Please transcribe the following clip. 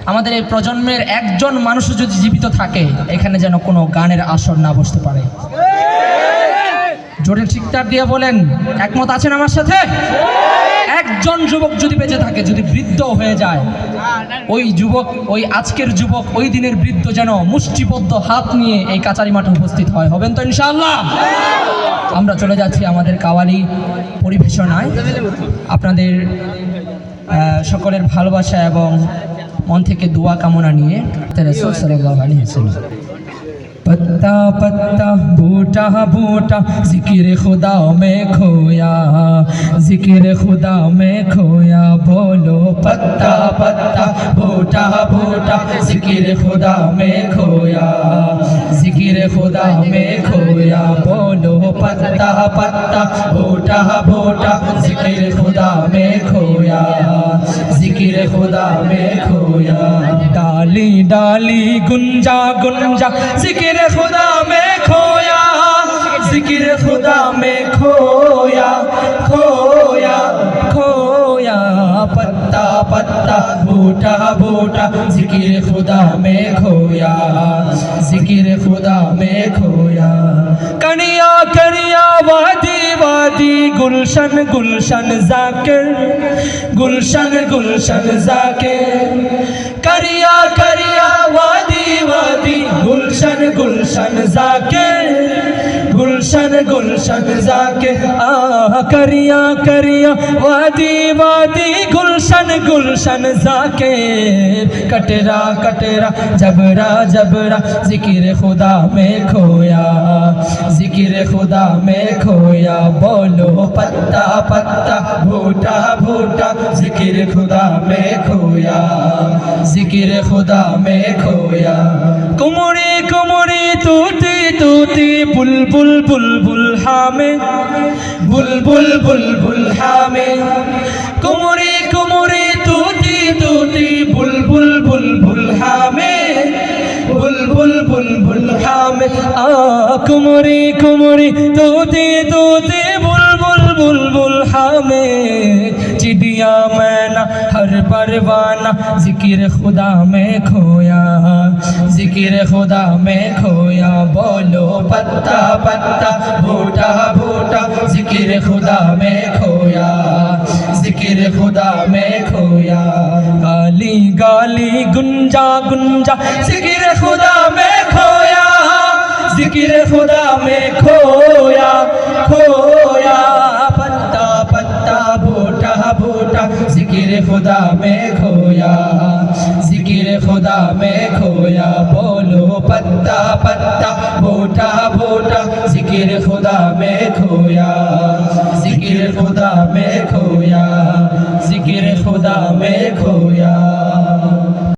আমাদের এই প্রজন্মের একজন মানুষ যদি জীবিত থাকে এখানে যেন কোনো গানের আসর না বসতে পারে। জোরে চিৎকার দিয়ে বলেন, একমত আছেন আমার সাথে? একজন যুবক যদি বেঁচে থাকে, যদি বৃদ্ধ হয়ে যায়, ওই যুবক, ওই আজকের যুবক ওই দিনের বৃদ্ধ যেন মুষ্টিবদ্ধ হাত নিয়ে এই কাচারি মাঠে উপস্থিত হয়। হবেন তো ইনশাআল্লাহ? আমরা চলে যাচ্ছি আমাদের কাওয়ালি পরিবেশনায়। আপনাদের সকলের ভালোবাসা এবং মন থেকে দোয়া কামনা নিয়ে রাসূল সাল্লাল্লাহু আলাইহি ওয়াসাল্লাম। पत्ता पत्ता बूटा बूटा जिक्र खुदा में खोया, जिक्र खुदा में खोया, बोलो पत्ता पत्ता बूटा बूटा जिक्र खुदा में खोया, जिक्र खुदा में खोया, बोलो पत्ता पत्ता बूटा बूटा जिक्र खुदा में खोया, जिक्र खुदा में खोया। डाली डाली गुंजा गुंजा जिक्र खुदा में खोया, जिक्र खुदा में खोया, खोया खोया, पत्ता पत्ता बूटा बूटा जिक्र खुदा में खोया, जिक्र खुदा में खोया। कनिया कनिया वादी वादी गुलशन गुलशन जाकिर, गुलशन गुलशन जाकिर, करिया करिया वादी वादी गुलशन गुलशन जाकिर, गुलशन गुलशन जाकिर, करिया करिया वादी वादी गुलशन गुलशन जाकिर, कटरा कटरा जबरा जबरा जिक्र खुदा में खोया, जिक्र खुदा में खोया, बोलो पत्ता पत्ता बूटा बूटा जिक्र खुदा में खोया, जिक्र खुदा में खोया। कुमरी कुमरी तूती तूती बुलबुल बुलबुल हामे, बुलबुल बुलबुल हामे, कुमरी कुमरी तूती तूती बुलबुल बुलबुल हामे, बुलबुल बुलबुल हामे, कुमरी कुमरी तूती तूती बुलबुल बुलबुल हामे, चिड़िया मैना हर परवाना जिक्र खुदा में खोया, जिक्र खुदा में खोया, बोलो पत्ता पत्ता बूटा बूटा जिक्र खुदा में खोया, जिक्र खुदा में खोया। गाली गाली गुंजा गुंजा जिक्र खुदा में खोया, जिक्र खुदा में खोया, खोया, पत्ता पत्ता बूटा बूटा जिक्र खुदा में खोया, जिक्र खुदा में खोया, बोलो पत्ता पत्ता बूटा बूटा जिक्र खुदा में खोया, जिक्र खुदा में खोया, जिक्र खुदा में खोया।